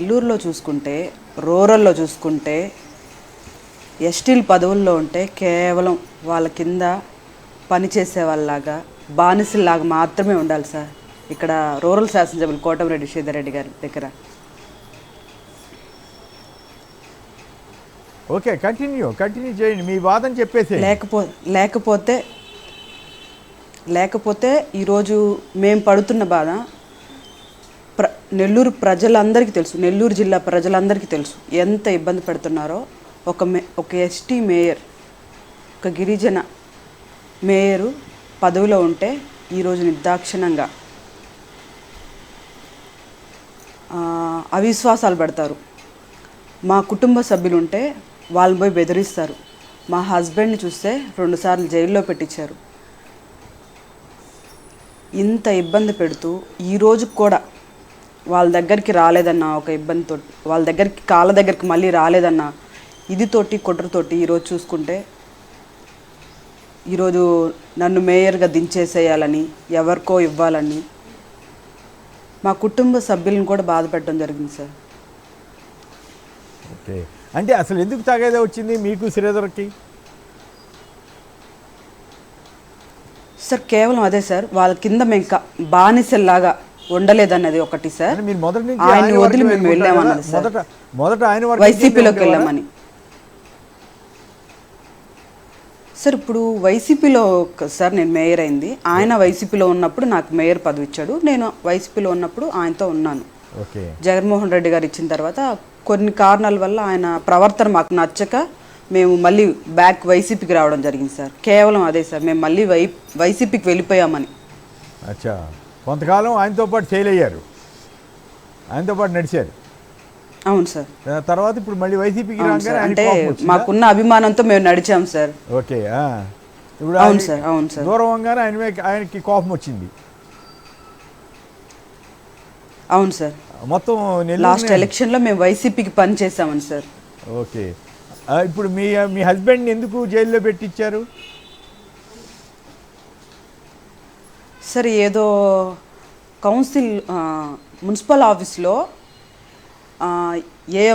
నెల్లూరులో చూసుకుంటే, రూరల్లో చూసుకుంటే ఎస్టీలు పదవుల్లో ఉంటే కేవలం వాళ్ళ కింద పనిచేసే వాళ్ళలాగా బానిసల్లాగా మాత్రమే ఉండాలి సార్. ఇక్కడ రూరల్ శాసనసభ్యులు కోటమిరెడ్డి శ్రీధర్ రెడ్డి గారి దగ్గర. ఓకే, కంటిన్యూ చేయండి, మీ వాదన చెప్పేసి. లేకపోతే ఈరోజు మేము పడుతున్న బాధ నెల్లూరు ప్రజలందరికీ తెలుసు, నెల్లూరు జిల్లా ప్రజలందరికీ తెలుసు ఎంత ఇబ్బంది పెడుతున్నారో. ఒక ఎస్టీ మేయర్, ఒక గిరిజన మేయరు పదవిలో ఉంటే ఈరోజు నిర్దాక్షిణంగా అవిశ్వాసాలు పెడతారు. మా కుటుంబ సభ్యులు ఉంటే వాళ్ళని పోయి బెదిరిస్తారు. మా హస్బెండ్ని చూస్తే 2 సార్లు జైల్లో పెట్టించారు. ఇంత ఇబ్బంది పెడుతూ ఈరోజు కూడా వాళ్ళ దగ్గరికి రాలేదన్న ఒక ఇబ్బందితో, వాళ్ళ దగ్గరికి కాళ్ళ దగ్గరికి మళ్ళీ రాలేదన్న ఇదితోటి కుట్రతోటి ఈరోజు చూసుకుంటే ఈరోజు నన్ను మేయర్గా దించేసేయాలని, ఎవరికో ఇవ్వాలని మా కుటుంబ సభ్యులను కూడా బాధ పెట్టడం జరిగింది సార్. ఓకే, అంటే అసలు ఎందుకు తగాదా వచ్చింది మీకు శ్రీధర్కి? సార్ కేవలం అదే సార్, వాళ్ళ కింద మేము బానిసల్లాగా ఉండలేదన్నది ఒకటి సార్. మీరు మొదటి నుంచి ఆయన వదిలి మేము వెళ్ళామన్నది సార్. మొదట ఆయన వైసీపీలోకి వెళ్ళామని సార్. ఇప్పుడు వైసీపీలో సార్ నేను మేయర్ అయింది, ఆయన వైసీపీలో ఉన్నప్పుడు నాకు మేయర్ పదవి ఇచ్చాడు. నేను వైసీపీలో ఉన్నప్పుడు ఆయనతో ఉన్నాను. జగన్మోహన్ రెడ్డి గారు ఇచ్చిన తర్వాత కొన్ని కారణాల వల్ల ఆయన ప్రవర్తన మాకు నచ్చక మేము మళ్ళీ బ్యాక్ వైసీపీకి రావడం జరిగింది సార్. కేవలం అదే సార్, మేము మళ్ళీ వైసీపీకి వెళ్ళిపోయామని. అచ్చా, కొంతకాలం ఆయనతో పాటు ఫెయిల్ అయ్యారు, ఆయనతో పాటు నడిచారు. అవును సార్. తర్వాత ఇప్పుడు మళ్ళీ వైసీపీకి అంటే మాకున్న అభిమానంతో మేము నడిచాం సార్. ఓకే, ఇప్పుడు అవును సార్. అవును సార్. దూరంగానే ఆయనకి కోపం వచ్చింది. అవును సార్. మొత్తం లాస్ట్ ఎలక్షన్లో మేము వైసీపీకి పని చేసామని సార్. ఓకే, ఇప్పుడు మీ హస్బెండ్ని ఎందుకు జైల్లో పెట్టించారు సార్? ఏదో కౌన్సిల్ మున్సిపల్ ఆఫీస్లో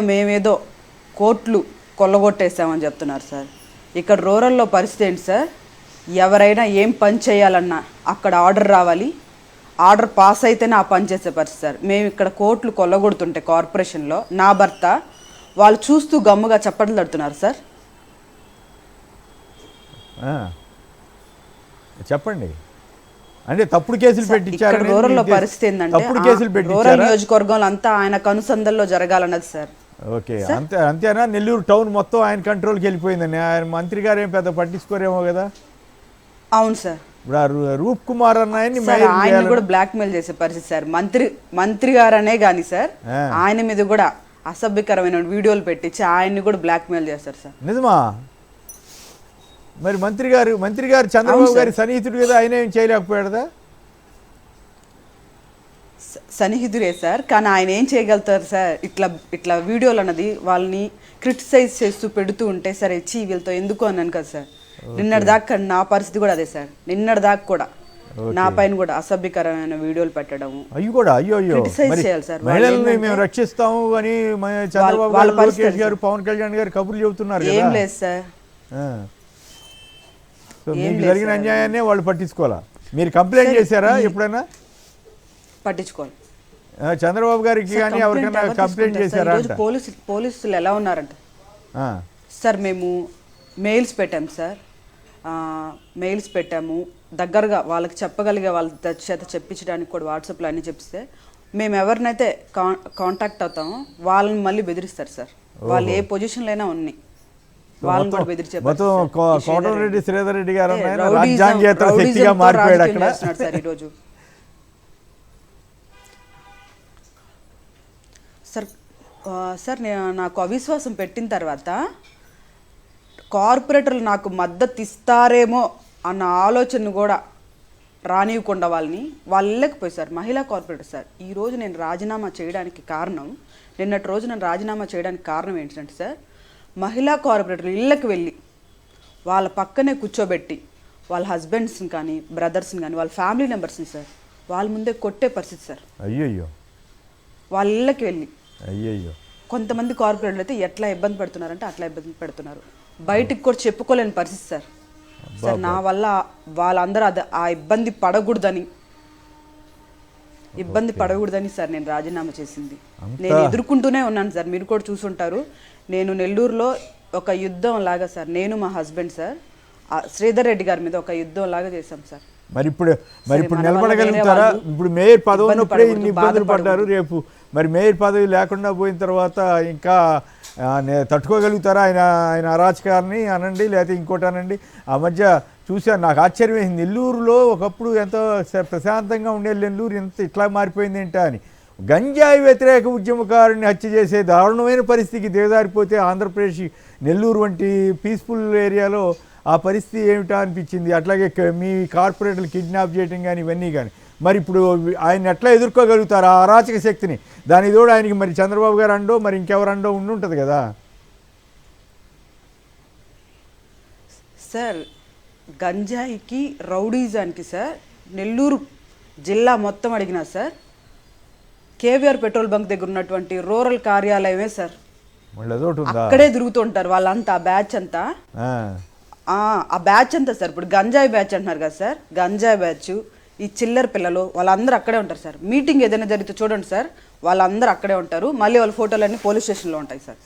మేమేదో కోట్లు కొల్లగొట్టేసామని చెప్తున్నారు సార్. ఇక్కడ రూరల్లో పరిస్థితి ఏంటి సార్? ఎవరైనా ఏం పని చేయాలన్నా అక్కడ ఆర్డర్ రావాలి, ఆర్డర్ పాస్ అయితేనే ఆ పని చేసే పరిస్థితి సార్. మేము ఇక్కడ కోట్లు కొల్లగొడుతుంటే కార్పొరేషన్లో నా భర్త వాళ్ళు చూస్తూ గమ్ముగా చప్పట్లు తడుతున్నారు సార్. చెప్పండి, అంటే తప్పుడు కేసులు పెట్టించారు. రూరల్లో పరిస్థితి ఏంటంటే రూరల్ నియోజకవర్గంలో అంతా ఆయన కనుసంధల్లో జరగాలన్నది సార్. ఓకే, అంతేనా? నెల్లూరు టౌన్ మొత్తం ఆయన కంట్రోల్కి వెళ్ళిపోయిందని ఆయన మంత్రి గారు ఏం పెద్ద పట్టించుకోరేమో కదా? అవును సార్. ఇప్పుడు రూప్ కుమార్ అన్న ఆయన కూడా బ్లాక్ మెయిల్ చేసే పరిస్థితి సార్. మంత్రి గారనే కానీ సార్ ఆయన మీద కూడా అసభ్యకరమైన వీడియోలు పెట్టించి ఆయన్ని కూడా బ్లాక్ మెయిల్ చేస్తారు సార్. నిజమా? మరి మంత్రి గారు చంద్రబాబు గారి సన్నిహితుడు కదా, ఆయన ఏం చేయలేకపోయాడుదా? సన్నిహితుడే సార్, కానీ ఆయన ఏం చేయగలుగుతారు సార్? ఇట్లా వీడియోలు అన్నది వాళ్ళని క్రిటిసైజ్ చేస్తూ పెడుతూ ఉంటే సరే ఇచ్చి వీళ్ళతో ఎందుకు అన్నాను కదా సార్. నిన్నటి దాకా నా పరిస్థితి కూడా అదే సార్. నిన్నటి దాకా కూడా నా పైన కూడా అసభ్యకరమైన వీడియోలు పెట్టడం, క్రిటిసైజ్ చేయాలి సార్. మేము రక్షిస్తాము అని చంద్రబాబు గారు పవన్ కళ్యాణ్ గారు కబుర్లు చెబుతున్నారు. ఏం లేదు సార్, మీకు జరిగిన అన్యాయాన్ని వాళ్ళు పట్టించుకోవాలా? మీరు కంప్లైంట్ చేశారా ఎప్పుడైనా? పట్టించుకోవాలి. చంద్రబాబు గారికి కానీ ఎవరికైనా కంప్లైంట్ చేశారా? పోలీసులు ఎలా ఉన్నారంట సార్? మేము మెయిల్స్ పెట్టాము సార్, మెయిల్స్ పెట్టాము. దగ్గరగా వాళ్ళకి చెప్పగలిగే వాళ్ళ చేత చెప్పించడానికి కూడా వాట్సాప్లో అన్నీ చెప్తే మేము ఎవరినైతే కాంటాక్ట్ అవుతామో వాళ్ళని మళ్ళీ బెదిరిస్తారు సార్. వాళ్ళు ఏ పొజిషన్లో అయినా ఉన్నాయి, వాళ్ళని కూడా బెదిరించే కోటమిరెడ్డి శ్రీధర్ రెడ్డి గారు రాజ్యాంగేతర శక్తిగా మారిపోయాడు అక్కడ సార్ ఈరోజు. సార్ నాకు అవిశ్వాసం పెట్టిన తర్వాత కార్పొరేటర్లు నాకు మద్దతు ఇస్తారేమో అన్న ఆలోచన కూడా రానివ్వకుండా వాళ్ళు వెళ్ళకపోయి సార్. మహిళా కార్పొరేటర్ సార్, ఈరోజు నేను రాజీనామా చేయడానికి కారణం, నిన్నటి రోజు నేను రాజీనామా చేయడానికి కారణం ఏంటంటే సార్, మహిళా కార్పొరేటర్లు ఇళ్ళకి వెళ్ళి వాళ్ళ పక్కనే కూర్చోబెట్టి వాళ్ళ హస్బెండ్స్ని కానీ బ్రదర్స్ని కానీ వాళ్ళ ఫ్యామిలీ మెంబర్స్ని సార్ వాళ్ళ ముందే కొట్టే పరిస్థితి సార్. అయ్యో, వాళ్ళ ఇళ్ళకి వెళ్ళి అయ్యయ్యో. కొంతమంది కార్పొరేట్లు అయితే ఎట్లా ఇబ్బంది పెడుతున్నారంటే అట్లా ఇబ్బంది పెడుతున్నారు. బయటికి కూడా చెప్పుకోలేని పరిస్థితి సార్. సార్ నా వల్ల వాళ్ళందరూ ఆ ఇబ్బంది పడకూడదని సార్ నేను రాజీనామా చేసింది. నేను ఎదుర్కొంటూనే ఉన్నాను సార్. మీరు కూడా చూసుంటారు. నేను నెల్లూరులో ఒక యుద్ధం లాగా సార్, నేను మా హస్బెండ్ సార్ శ్రీధర్ రెడ్డి గారి మీద ఒక యుద్ధం లాగా చేశాం సార్. మరి ఇప్పుడు నిలబడగలుగుతారా? ఇప్పుడు మేయర్ పదవి ఉన్నప్పుడే ఇన్ని ఇబ్బందులు పడ్డారు. రేపు మరి మేయర్ పదవి లేకుండా పోయిన తర్వాత ఇంకా తట్టుకోగలుగుతారా? ఆయన అరాచకాన్ని అనండి, లేకపోతే ఇంకోటి అనండి. ఆ మధ్య చూశాను, నాకు ఆశ్చర్యం వేసింది. నెల్లూరులో ఒకప్పుడు ఎంతో ప్రశాంతంగా ఉండే నెల్లూరు ఎంత ఇట్లా మారిపోయింది ఏంటా అని. గంజాయి వ్యతిరేక ఉద్యమకారుని హత్య చేసే దారుణమైన పరిస్థితికి దిగజారిపోతే ఆంధ్రప్రదేశ్ నెల్లూరు వంటి పీస్ఫుల్ ఏరియాలో ఆ పరిస్థితి ఏమిటా అనిపించింది. అట్లాగే మీ కార్పొరేటర్లు కిడ్నాప్ చేయటం కానీ ఇవన్నీ కానీ మరి ఇప్పుడు ఆయన ఎట్లా ఎదుర్కోగలుగుతారు ఆ అరాచక శక్తిని? దాని తోడు ఆయనకి మరి చంద్రబాబు గారు అండో మరి ఇంకెవరండో ఉండుంటుంది కదా సార్. గంజాయికి రౌడీజానికి సార్ నెల్లూరు జిల్లా మొత్తం అడిగినా సార్ కేవీఆర్ పెట్రోల్ బంక్ దగ్గర ఉన్నటువంటి రూరల్ కార్యాలయమే సార్. అక్కడే తిరుగుతుంటారు వాళ్ళంతా, ఆ బ్యాచ్ అంతా. ఆ బ్యాచ్ అంతా సార్ ఇప్పుడు గంజాయి బ్యాచ్ అంటున్నారు కదా సార్, గంజాయి బ్యాచ్, ఈ చిల్లర పిల్లలు వాళ్ళందరూ అక్కడే ఉంటారు సార్. మీటింగ్ ఏదైనా జరిగితే చూడండి సార్, వాళ్ళందరూ అక్కడే ఉంటారు. మళ్ళీ వాళ్ళ ఫోటోలన్నీ పోలీస్ స్టేషన్లో ఉంటాయి సార్.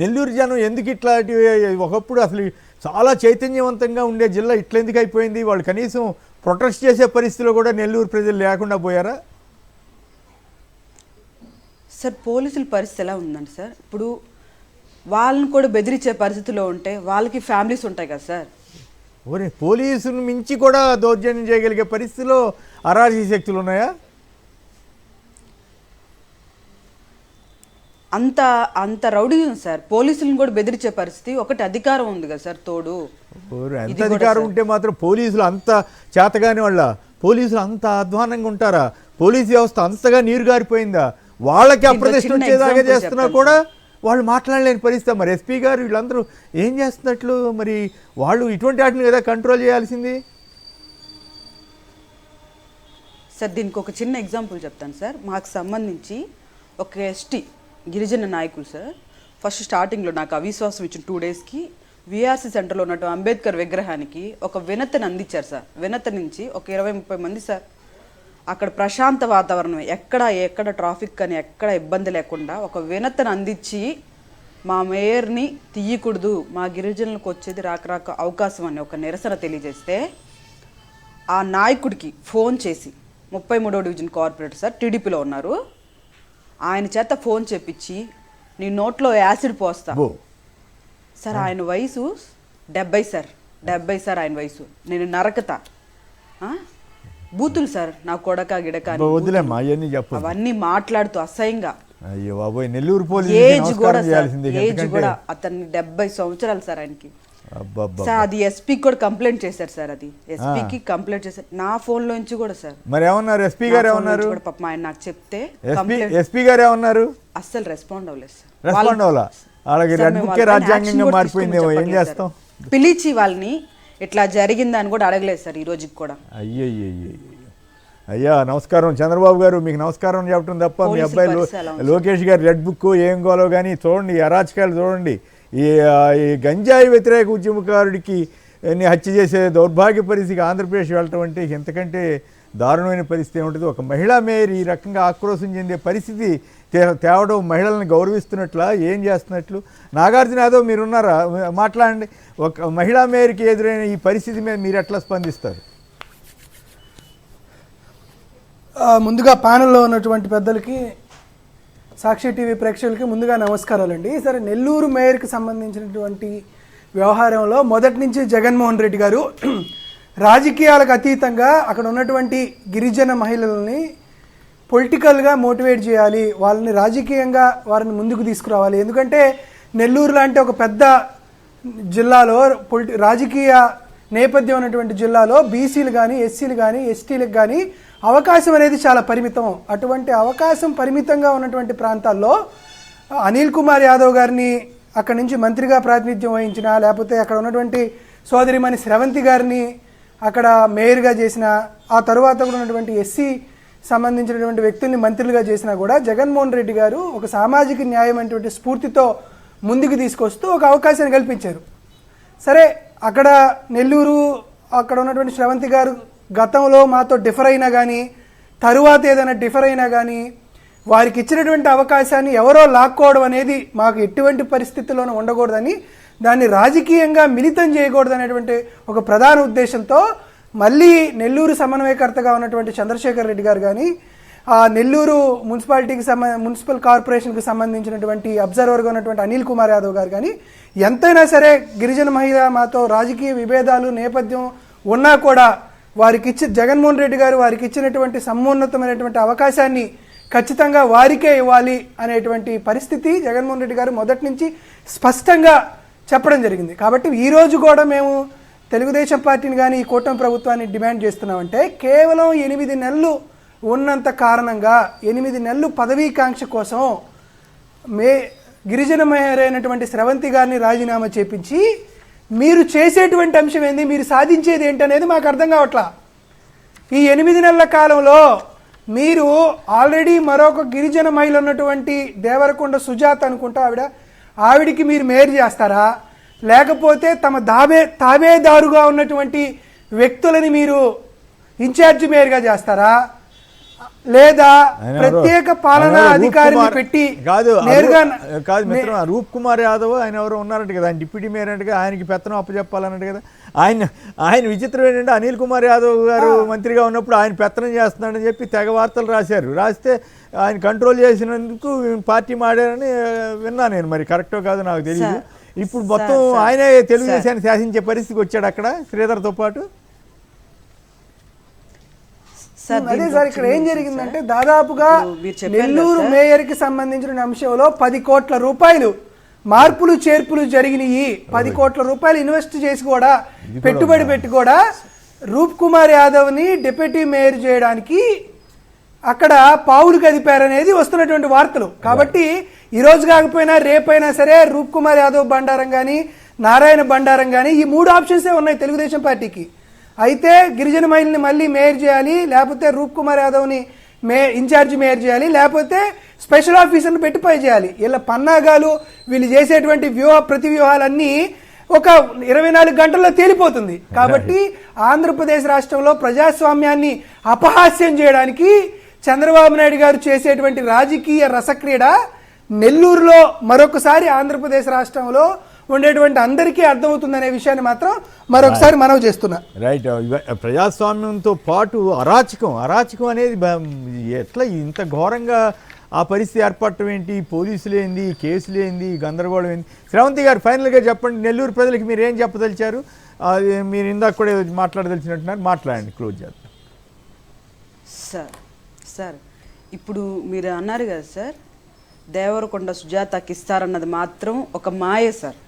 నెల్లూరు జనం ఎందుకు ఇట్లాంటివి? ఒకప్పుడు అసలు చాలా చైతన్యవంతంగా ఉండే జిల్లా ఇట్లా ఎందుకు అయిపోయింది? వాళ్ళు కనీసం ప్రొటెస్ట్ చేసే పరిస్థితిలో కూడా నెల్లూరు ప్రజలు లేకుండా పోయారా సార్? పోలీసుల పరిస్థితి ఎలా ఉందండి సార్? ఇప్పుడు వాళ్ళని కూడా బెదిరించే పరిస్థితిలో ఉంటే వాళ్ళకి ఫ్యామిలీస్ ఉంటాయి కదా సార్. ఓరే, పోలీసును మించి కూడా దౌర్జన్యం చేయగలిగే పరిస్థితిలో అరాజక శక్తులు ఉన్నాయా? అంత రౌడీ ఉంది సార్. పోలీసులను కూడా బెదిరించే పరిస్థితి. ఒకటి అధికారం ఉంది కదా సార్ తోడు. ఎంత అధికారం ఉంటే మాత్రం పోలీసులు అంత చేతగాని వాళ్ళ? పోలీసులు అంత అధ్వానంగా ఉంటారా? పోలీసు వ్యవస్థ అంతగా నీరు గారిపోయిందా? వాళ్ళకి అప్రదిష్ట వచ్చేదాకా చేస్తున్నా కూడా వాళ్ళు మాట్లాడలేని పరిస్థితి. మరి ఎస్పీ గారు వీళ్ళందరూ ఏం చేస్తున్నట్లు? మరి వాళ్ళు ఇటువంటి వాటిని కదా కంట్రోల్ చేయాల్సింది సార్. దీనికి ఒక చిన్న ఎగ్జాంపుల్ చెప్తాను సార్. మాకు సంబంధించి ఒక ఎస్టీ గిరిజన నాయకులు సార్ ఫస్ట్ స్టార్టింగ్లో నాకు అవిశ్వాసం ఇచ్చిన 2 డేస్కి విఆర్సీ సెంటర్లో ఉన్నట్టు అంబేద్కర్ విగ్రహానికి ఒక వినతిని అందించారు సార్. వినతి నుంచి ఒక 20-30 మంది సార్. అక్కడ ప్రశాంత వాతావరణం, ఎక్కడ ట్రాఫిక్ కానీ ఎక్కడ ఇబ్బంది లేకుండా ఒక వినతిని అందించి మా మేయర్ని తీయకూడదు, మా గిరిజనులకు వచ్చేది రాక అవకాశం అని ఒక నిరసన తెలియజేస్తే ఆ నాయకుడికి ఫోన్ చేసి 33వ డివిజన్ కార్పొరేటర్ సార్ టీడీపీలో ఉన్నారు, ఆయన చేత ఫోన్ చేపించి నీ నోట్లో యాసిడ్ పోస్తా సార్. ఆయన వయసు 70 సార్, 70 సార్ ఆయన వయసు. నేను నరకతా బూతులు సార్, నా కొడక గిడక అవన్నీ మాట్లాడుతూ అసహ్యంగా. అయ్యో బాబోయ్, నెల్లూరు పోలీసు ఏజ్ కూడా అతన్ని 70 సంవత్సరాలు సార్ ఆయనకి. సార్ అది ఎస్పీకి కూడా కంప్లైంట్ చేశారు సార్. అది ఎస్పీకి కంప్లైంట్ చేశారు నా ఫోన్ లోంచి కూడా సార్. మరి ఏమన్నారు ఎస్పీ గారు? ఏమన్నారు పాపం ఆయన నాకు చెప్తే ఎస్పీ గారు ఏమన్నారు? అస్సలు రెస్పాండ్ అవ్వలేదు సార్. రెస్పాండ్ అవ్వాలా? అలాగే రెడ్ బుక్ రాజ్యాంగంగా మారిపోయిందేమో. ఏం చేస్తాం? పిలిచి వాళ్ళని ఇట్లా జరిగిందని కూడా అడగలేదు సార్ ఈ రోజుకి కూడా. అయ్యా నమస్కారం చంద్రబాబు గారు, మీకు నమస్కారం చెప్పడం తప్ప మీ అబ్బాయి లోకేష్ గారు రెడ్ బుక్ ఏం గోలో కానీ చూడండి, అరాచకాలు చూడండి. ఈ గంజాయి వ్యతిరేక ఉద్యమకారుడికి హత్య చేసే దౌర్భాగ్య పరిస్థితికి ఆంధ్రప్రదేశ్ వెళ్ళటం అంటే ఎంతకంటే దారుణమైన పరిస్థితి ఏముంటుంది? ఒక మహిళా మేయర్ ఈ రకంగా ఆక్రోశం చెందే పరిస్థితి తేవడం మహిళలను గౌరవిస్తున్నట్లా? ఏం చేస్తున్నట్లు? నాగార్జున యాదవ్ మీరున్నారా? మాట్లాడండి. ఒక మహిళా మేయర్కి ఎదురైన ఈ పరిస్థితి మీద మీరు ఎట్లా స్పందిస్తారు? ముందుగా ప్యానెల్లో ఉన్నటువంటి పెద్దలకి, సాక్షి టీవీ ప్రేక్షకులకి ముందుగా నమస్కారాలండి. సరే, నెల్లూరు మేయర్కి సంబంధించినటువంటి వ్యవహారంలో మొదటి నుంచి జగన్మోహన్ రెడ్డి గారు రాజకీయాలకు అతీతంగా అక్కడ ఉన్నటువంటి గిరిజన మహిళలని పొలిటికల్గా మోటివేట్ చేయాలి, వాళ్ళని రాజకీయంగా వారిని ముందుకు తీసుకురావాలి. ఎందుకంటే నెల్లూరు లాంటి ఒక పెద్ద జిల్లాలో రాజకీయ నేపథ్యం ఉన్నటువంటి జిల్లాలో బీసీలు కానీ, ఎస్సీలు కానీ, ఎస్టీలకు కానీ అవకాశం అనేది చాలా పరిమితం. అటువంటి అవకాశం పరిమితంగా ఉన్నటువంటి ప్రాంతాల్లో అనిల్ కుమార్ యాదవ్ గారిని అక్కడి నుంచి మంత్రిగా ప్రాతినిధ్యం వహించిన, లేకపోతే అక్కడ ఉన్నటువంటి సోదరిమణి స్రవంతి గారిని అక్కడ మేయర్గా చేసిన, ఆ తరువాత కూడా ఉన్నటువంటి ఎస్సీ సంబంధించినటువంటి వ్యక్తుల్ని మంత్రులుగా చేసినా కూడా జగన్మోహన్ రెడ్డి గారు ఒక సామాజిక న్యాయం అనేటువంటి స్ఫూర్తితో ముందుకు తీసుకొస్తూ ఒక అవకాశాన్ని కల్పించారు. సరే, అక్కడ నెల్లూరు అక్కడ ఉన్నటువంటి శ్రవంతి గారు గతంలో మాతో డిఫర్ అయినా కానీ, తరువాత ఏదైనా డిఫర్ అయినా కానీ, వారికి ఇచ్చినటువంటి అవకాశాన్ని ఎవరో లాక్కోవడం అనేది మాకు ఎటువంటి పరిస్థితుల్లోనూ ఉండకూడదని, దాన్ని రాజకీయంగా మిళితం చేయకూడదు అనేటువంటి ఒక ప్రధాన ఉద్దేశంతో మళ్ళీ నెల్లూరు సమన్వయకర్తగా ఉన్నటువంటి చంద్రశేఖర్ రెడ్డి గారు కానీ, ఆ నెల్లూరు మున్సిపల్ కార్పొరేషన్కి సంబంధించినటువంటి అబ్జర్వర్గా ఉన్నటువంటి అనిల్ కుమార్ యాదవ్ గారు కానీ, ఎంతైనా సరే గిరిజన మహిళ మాతో రాజకీయ విభేదాలు నేపథ్యం ఉన్నా కూడా జగన్మోహన్ రెడ్డి గారు వారికి ఇచ్చినటువంటి సమున్నతమైనటువంటి అవకాశాన్ని ఖచ్చితంగా వారికే ఇవ్వాలి అనేటువంటి పరిస్థితి జగన్మోహన్ రెడ్డి గారు మొదటి నుంచి స్పష్టంగా చెప్పడం జరిగింది. కాబట్టి ఈరోజు కూడా మేము తెలుగుదేశం పార్టీని కానీ ఈ కూటమి ప్రభుత్వాన్ని డిమాండ్ చేస్తున్నామంటే, కేవలం 8 నెలలు ఉన్నంత కారణంగా 8 నెలలు పదవీకాంక్ష కోసం గిరిజన మహిళైనటువంటి శ్రవంతి గారిని రాజీనామా చేపించి మీరు చేసేటువంటి అంశం ఏంది, మీరు సాధించేది ఏంటనేది మాకు అర్థం కావట్లా. ఈ 8 నెలల కాలంలో మీరు ఆల్రెడీ మరొక గిరిజన మహిళ ఉన్నటువంటి దేవరకొండ సుజాత అనుకుంటా ఆవిడికి మీరు మేయర్ చేస్తారా, లేకపోతే తమ తాబేదారుగా ఉన్నటువంటి వ్యక్తులని మీరు ఇన్ఛార్జ్ మేయర్గా చేస్తారా, లేదా ప్రత్యేక పాలనా అధికారిని పెట్టి కాదు మిత్రం రూప్ కుమార్ యాదవ్ ఆయన ఎవరో ఉన్నారంట కదా, ఆయన డిప్యూటీ మేయర్ అంటే ఆయనకి పెత్తనం అప్పచెప్పాలన్నట్టు కదా. ఆయన విచిత్రం ఏంటంటే అనిల్ కుమార్ యాదవ్ గారు మంత్రిగా ఉన్నప్పుడు ఆయన పెత్తనం చేస్తున్నాడని చెప్పి తెగ వార్తలు రాస్తే ఆయన కంట్రోల్ చేసినందుకు పార్టీ మాడారని విన్నా నేను. మరి కరెక్టో కాదో నాకు తెలియదు. ఇప్పుడు మొత్తం ఆయనే తెలుగుదేశాన్ని శాసించే పరిస్థితికి వచ్చాడు అక్కడ శ్రీధర్తో పాటు. అదే సార్, ఇక్కడ ఏం జరిగిందంటే దాదాపుగా నెల్లూరు మేయర్కి సంబంధించిన అంశంలో 10 కోట్ల రూపాయలు మార్పులు చేర్పులు జరిగినాయి. 10 కోట్ల రూపాయలు ఇన్వెస్ట్ చేసి కూడా పెట్టుబడి పెట్టి కూడా రూప్ కుమార్ యాదవ్ని డిప్యూటీ మేయర్ చేయడానికి అక్కడ పావులు కదిపారనేది వస్తున్నటువంటి వార్తలు. కాబట్టి ఈరోజు కాకపోయినా రేపైనా సరే రూప్ కుమార్ యాదవ్ బండారం కానీ నారాయణ బండారం కానీ ఈ 3 ఆప్షన్సే ఉన్నాయి తెలుగుదేశం పార్టీకి. అయితే గిరిజన మహిళని మళ్ళీ మేయర్ చేయాలి, లేకపోతే రూప్ కుమార్ యాదవ్ని ఇన్ఛార్జ్ మేయర్ చేయాలి, లేకపోతే స్పెషల్ ఆఫీసర్ని పెట్టి పై చేయాలి. ఇలా పన్నాగాలు వీళ్ళు చేసేటువంటి ప్రతి వ్యూహాలన్నీ ఒక 24 గంటల్లో తేలిపోతుంది. కాబట్టి ఆంధ్రప్రదేశ్ రాష్ట్రంలో ప్రజాస్వామ్యాన్ని అపహాస్యం చేయడానికి చంద్రబాబు నాయుడు గారు చేసేటువంటి రాజకీయ రసక్రీడ నెల్లూరులో మరొకసారి ఆంధ్రప్రదేశ్ రాష్ట్రంలో ఉండేటువంటి అందరికీ అర్థమవుతుందనే విషయాన్ని మాత్రం మరొకసారి మనవి చేస్తున్నా. రైట్. ప్రజాస్వామ్యంతో పాటు అరాచకం అనేది ఎట్లా ఇంత ఘోరంగా ఆ పరిస్థితి ఏర్పడటం ఏంటి, పోలీసులు ఏంది, కేసులు ఏంది, గందరగోళం ఏంది. శ్రవంతి గారు ఫైనల్గా చెప్పండి, నెల్లూరు ప్రజలకి మీరు ఏం చెప్పదలిచారు? అది మీరు ఇందాక కూడా మాట్లాడదలిచినట్టున్నారు, మాట్లాడండి, క్లోజ్ చేద్దాం. సార్ ఇప్పుడు మీరు అన్నారు కదా సార్, దేవరకొండ సుజాతకి ఇస్తారన్నది మాత్రం ఒక మాయ సార్.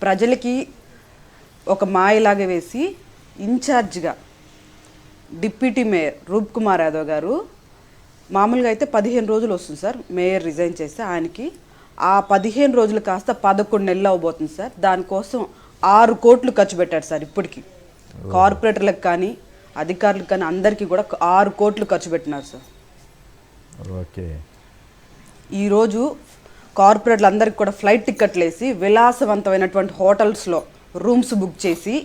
ప్రజలకి ఒక మాయలాగా వేసి ఇన్ఛార్జ్గా డిప్యూటీ మేయర్ రూప్ కుమార్ యాదవ్ గారు మామూలుగా అయితే 15 రోజులు వస్తుంది సార్ మేయర్ రిజైన్ చేస్తే. ఆయనకి ఆ 15 రోజులు కాస్త 11 నెలలు అవబోతుంది సార్. దానికోసం 6 కోట్లు ఖర్చు పెట్టాడు సార్. ఇప్పటికి కార్పొరేటర్లకు కానీ అధికారులకు కానీ అందరికీ కూడా 6 కోట్లు ఖర్చు పెట్టినారు సార్. ఓకే. ఈరోజు కార్పొరేట్లు అందరికి కూడా ఫ్లైట్ టికెట్లు వేసి విలాసవంతమైనటువంటి హోటల్స్లో రూమ్స్ బుక్ చేసి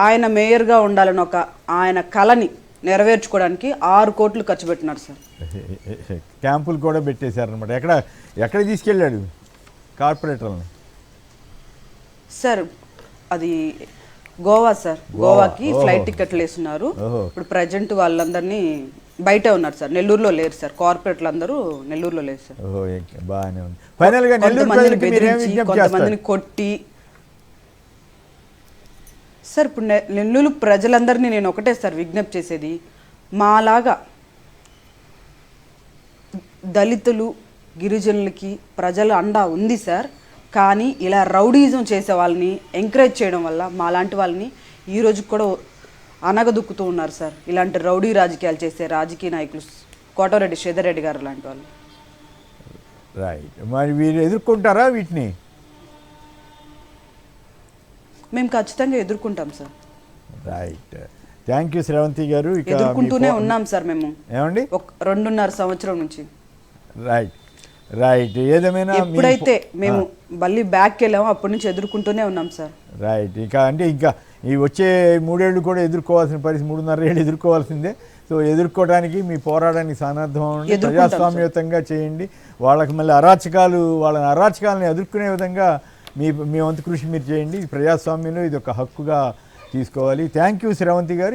ఆయన మేయర్గా ఉండాలని ఆయన కళని నెరవేర్చుకోవడానికి 6 కోట్లు ఖర్చు పెట్టినారు సార్. క్యాంపులు కూడా పెట్టేశారనమాట. ఎక్కడ తీసుకెళ్ళాడు కార్పొరేటర్ని? సార్ అది గోవా సార్. గోవాకి ఫ్లైట్ టికెట్లు వేస్తున్నారు. ఇప్పుడు ప్రజెంట్ వాళ్ళందరినీ బయటే ఉన్నారు సార్, నెల్లూరులో లేరు సార్. కార్పొరేట్లు అందరూ నెల్లూరులో లేరు సార్. బాగానే ఉంది. ఫైనల్గా కొంతమందిని బెదిరించి కొంతమందిని కొట్టి సార్. ఇప్పుడు నెల్లూరు ప్రజలందరినీ నేను ఒకటే సార్ విజ్ఞప్తి చేసేది, మాలాగా దళితులు గిరిజనులకి ప్రజల అండా ఉంది సార్. కానీ ఇలా రౌడీజం చేసే వాళ్ళని ఎంకరేజ్ చేయడం వల్ల మాలాంటి వాళ్ళని ఈరోజు కూడా అనగదుక్కుతూ ఉన్నారు సార్. ఇలాంటి రౌడీ రాజకీయాలు చేసే రాజకీయ నాయకులు కోటరెడ్డి శ్రీధర్ రెడ్డి గారు లాంటి వాళ్ళు. రైట్. మరి వీరు ఎదుర్కొంటారా వీటిని? మేము ఖచ్చితంగా ఎదుర్కొంటాం sir. Right. Thank you Sravanthi garu. ఇక ఎదుర్కొంటూనే ఉన్నాం సార్ మేము ఏమండి 2.5 సంవత్సరం నుంచి. రైట్ ఏదేమైనా ఎప్పుడైతే మేము మళ్ళీ బ్యాక్ వెళ్ళామో అప్పటి నుంచి ఎదుర్కొంటూనే ఉన్నాం సార్. రైట్ ఇక అంటే ఇంకా ఈ వచ్చే 3 ఏళ్ళు కూడా ఎదుర్కోవాల్సిన పరిస్థితి, 3.5 ఏళ్ళు ఎదుర్కోవాల్సిందే. సో ఎదుర్కోవడానికి మీ పోరాటానికి సన్నద్ధం అవ్వండి, ప్రజాస్వామ్యయుతంగా చేయండి. వాళ్ళకి మళ్ళీ వాళ్ళని అరాచకాలను ఎదుర్కొనే విధంగా మీ వంతు కృషి మీరు చేయండి. ప్రజాస్వామ్యంలో ఇది ఒక హక్కుగా తీసుకోవాలి. థ్యాంక్ యూ శ్రవంతి గారు.